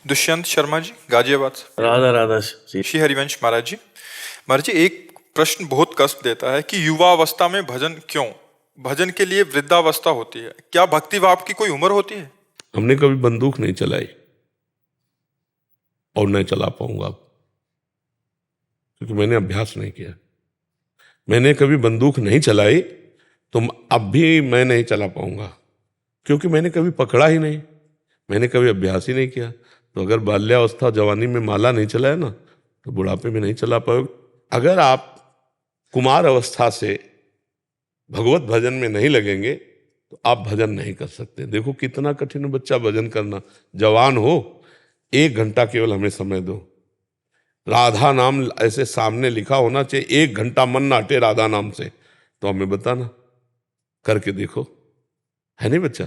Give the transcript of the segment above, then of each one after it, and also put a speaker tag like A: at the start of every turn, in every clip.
A: दुष्यंत शर्मा जी, गाजियाबाद से।
B: राधा राधा जी।
A: श्री हरिवंश महाराज जी, महाराज जी, एक प्रश्न बहुत कष्ट देता है कि युवावस्था में भजन क्यों? भजन के लिए वृद्धावस्था होती है, क्या भक्ति भाव की कोई उम्र होती है?
B: हमने कभी बंदूक नहीं चलाई और नहीं चला पाऊंगा क्योंकि मैंने अभ्यास नहीं किया। मैंने कभी बंदूक नहीं चलाई तो अब भी मैं नहीं चला पाऊंगा क्योंकि मैंने कभी पकड़ा ही नहीं, मैंने कभी अभ्यास ही नहीं किया। तो अगर बाल्यावस्था जवानी में माला नहीं चलाया ना तो बुढ़ापे में नहीं चला पाओगे। अगर आप कुमार अवस्था से भगवत भजन में नहीं लगेंगे तो आप भजन नहीं कर सकते। देखो कितना कठिन है बच्चा भजन करना। जवान हो, 1 घंटा केवल हमें समय दो। राधा नाम ऐसे सामने लिखा होना चाहिए, 1 घंटा मन ना हटे राधा नाम से, तो हमें बताना, करके देखो, है नहीं बच्चा?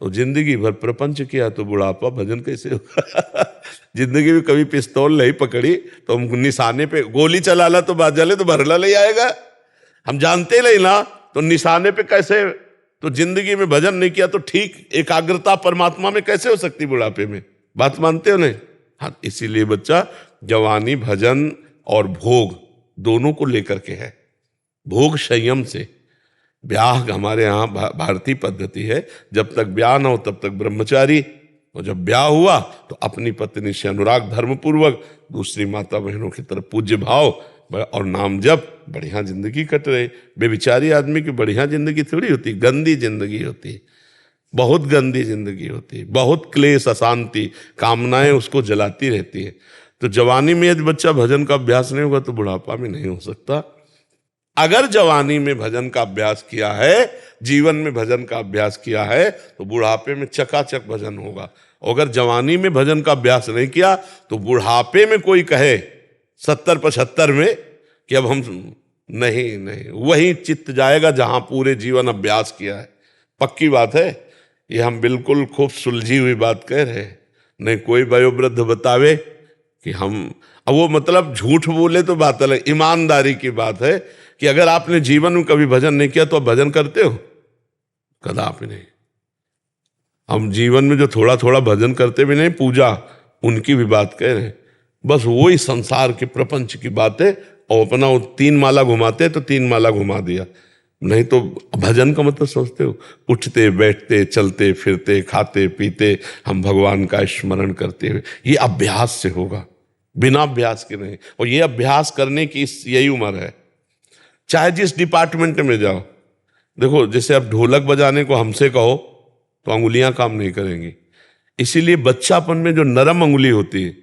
B: तो जिंदगी भर प्रपंच किया तो बुढ़ापा भजन कैसे होगा? जिंदगी में कभी पिस्तौल नहीं पकड़ी तो हम निशाने पे गोली चला ला तो बात जले तो भरला ले आएगा। हम जानते नहीं ना तो निशाने पे कैसे? तो जिंदगी में भजन नहीं किया तो ठीक एकाग्रता परमात्मा में कैसे हो सकती बुढ़ापे में? बात मानते हो नहीं? हाँ, इसीलिए बच्चा जवानी भजन और भोग दोनों को लेकर के है। भोग संयम से, ब्याह हमारे यहाँ भारतीय पद्धति है, जब तक ब्याह ना हो तब तक ब्रह्मचारी, और जब ब्याह हुआ तो अपनी पत्नी से अनुराग धर्म पूर्वक, दूसरी माता बहनों की तरफ पूज्य भाव और नाम जप, बढ़िया जिंदगी कट रहे। बेविचारी आदमी की बढ़िया जिंदगी थोड़ी होती, गंदी जिंदगी होती, बहुत गंदी जिंदगी होती, बहुत क्लेश अशांति, कामनाएं उसको जलाती रहती है। तो जवानी में यदि बच्चा भजन का अभ्यास नहीं होगा तो बुढ़ापा में नहीं हो सकता। अगर जवानी में भजन का अभ्यास किया है, जीवन में भजन का अभ्यास किया है, तो बुढ़ापे में चकाचक भजन होगा। अगर जवानी में भजन का अभ्यास नहीं किया तो बुढ़ापे में कोई कहे 70-75 में कि अब हम नहीं, वही चित्त जाएगा जहां पूरे जीवन अभ्यास किया है। पक्की बात है, ये हम बिल्कुल खूब सुलझी हुई बात कह रहे हैं। नहीं कोई वयोवृद्ध बतावे कि हम, अब वो मतलब झूठ बोले तो बात अलग, ईमानदारी की बात है कि अगर आपने जीवन में कभी भजन नहीं किया तो आप भजन करते हो? कदापि नहीं। हम जीवन में जो थोड़ा थोड़ा भजन करते भी नहीं, पूजा उनकी भी बात कह रहे हैं। बस वही संसार के प्रपंच की बात है, और अपना वो 3 माला घुमाते तो 3 माला घुमा दिया। नहीं तो भजन का मतलब समझते हो? उठते बैठते चलते फिरते खाते पीते हम भगवान का स्मरण करते हुए, ये अभ्यास से होगा, बिना अभ्यास के नहीं। और ये अभ्यास करने की यही उम्र है, चाहे जिस डिपार्टमेंट में जाओ। देखो जैसे अब ढोलक बजाने को हमसे कहो तो अंगुलियां काम नहीं करेंगी, इसीलिए बच्चापन में जो नरम अंगुली होती है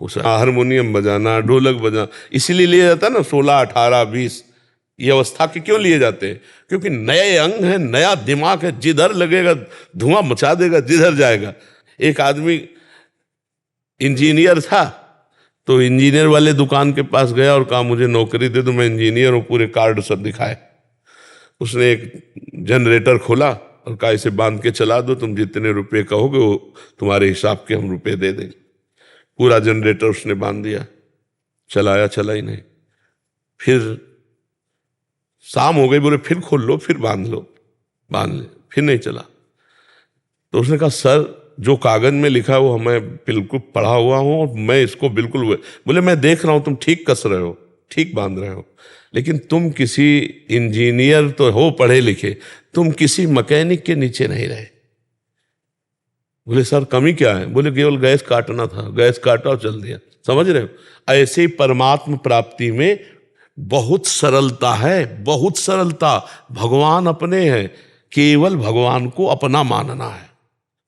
B: उसे हारमोनियम बजाना, ढोलक बजाना इसीलिए लिया जाता है ना। 16, 18, 20 ये अवस्था के क्यों लिए जाते हैं? क्योंकि नए अंग है, नया दिमाग है, जिधर लगेगा धुआं मचा देगा, जिधर जाएगा। एक आदमी इंजीनियर था तो इंजीनियर वाले दुकान के पास गया और कहा मुझे नौकरी दे दो, मैं इंजीनियर हूं, पूरे कार्ड सब दिखाए। उसने एक जनरेटर खोला और कहा इसे बांध के चला दो, तुम जितने रुपए कहोगे वो तुम्हारे हिसाब के हम रुपए दे देंगे। पूरा जनरेटर उसने बांध दिया, चलाया, चला ही नहीं। फिर शाम हो गई, बोले फिर खोल लो, फिर बांध लो, बांध ले, फिर नहीं चला। तो उसने कहा सर जो कागज में लिखा है वो हमें बिल्कुल पढ़ा हुआ हूं और मैं इसको बिल्कुल, बोले मैं देख रहा हूं तुम ठीक कस रहे हो, ठीक बांध रहे हो, लेकिन तुम किसी इंजीनियर तो हो पढ़े लिखे, तुम किसी मैकेनिक के नीचे नहीं रहे। बोले सर कमी क्या है? बोले केवल गैस काटना था, गैस काटा और चल दिया। समझ रहे हो? ऐसे ही परमात्म प्राप्ति में बहुत सरलता है, बहुत सरलता। भगवान अपने हैं, केवल भगवान को अपना मानना है,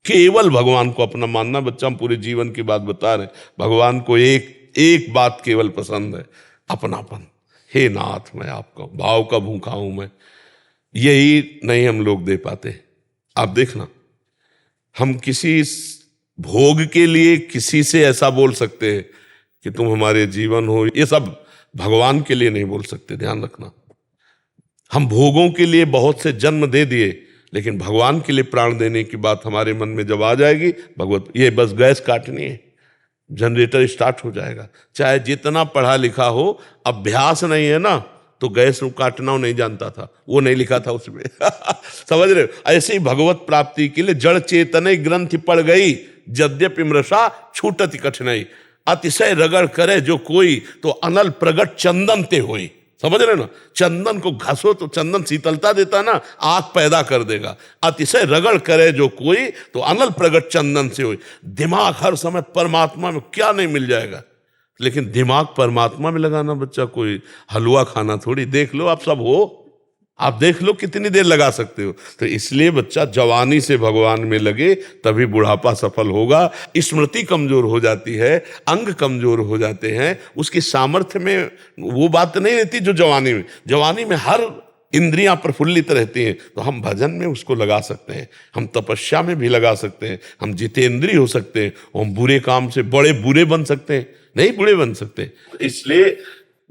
B: केवल भगवान को अपना मानना। बच्चा हम पूरे जीवन की बात बता रहे हैं, भगवान को एक बात केवल पसंद है, अपनापन। हे नाथ मैं आपका भाव का भूखा हूं मैं, यही नहीं हम लोग दे पाते। आप देखना, हम किसी भोग के लिए किसी से ऐसा बोल सकते हैं कि तुम हमारे जीवन हो, ये सब भगवान के लिए नहीं बोल सकते, ध्यान रखना। हम भोगों के लिए बहुत से जन्म दे दिए, लेकिन भगवान के लिए प्राण देने की बात हमारे मन में जब आ जाएगी, भगवत ये बस गैस काटनी है, जनरेटर स्टार्ट हो जाएगा। चाहे जितना पढ़ा लिखा हो, अभ्यास नहीं है ना तो गैस काटना नहीं जानता था, वो नहीं लिखा था उसमें। समझ रहे हो? ऐसे ही भगवत प्राप्ति के लिए जड़ चेतन ग्रंथि पड़ गई, यद्यपि मृषा छूटति कठिनाई। अतिशय रगड़ करे जो कोई, तो अनल प्रगट चंदन ते होई। समझ रहे ना, चंदन को घसो तो चंदन शीतलता देता ना, आग पैदा कर देगा। अतिशय रगड़ करे जो कोई, तो अनल प्रगट चंदन से होई। दिमाग हर समय परमात्मा में क्या नहीं मिल जाएगा, लेकिन दिमाग परमात्मा में लगाना बच्चा कोई हलवा खाना थोड़ी। देख लो आप सब हो, आप देख लो कितनी देर लगा सकते हो। तो इसलिए बच्चा जवानी से भगवान में लगे, तभी बुढ़ापा सफल होगा। स्मृति कमजोर हो जाती है, अंग कमजोर हो जाते हैं, उसकी सामर्थ्य में वो बात नहीं रहती जो जवानी में। जवानी में हर इंद्रियां प्रफुल्लित रहती हैं, तो हम भजन में उसको लगा सकते हैं, हम तपस्या में भी लगा सकते हैं, हम जितेंद्रिय हो सकते हैं, हम बुरे काम से बड़े बुरे बन सकते हैं, नहीं बुरे बन सकते। इसलिए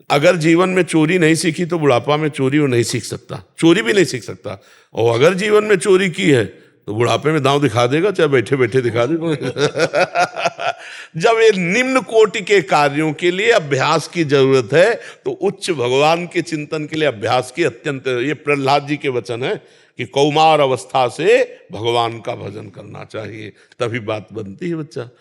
B: अगर जीवन में चोरी नहीं सीखी तो बुढ़ापा में चोरी वो नहीं सीख सकता, चोरी भी नहीं सीख सकता। और अगर जीवन में चोरी की है तो बुढ़ापे में दांव दिखा देगा, चाहे बैठे बैठे दिखा देगा। जब ये निम्न कोटि के कार्यों के लिए अभ्यास की जरूरत है, तो उच्च भगवान के चिंतन के लिए अभ्यास की अत्यंत, ये प्रहलाद जी के वचन है कि कौमार अवस्था से भगवान का भजन करना चाहिए, तभी बात बनती है बच्चा।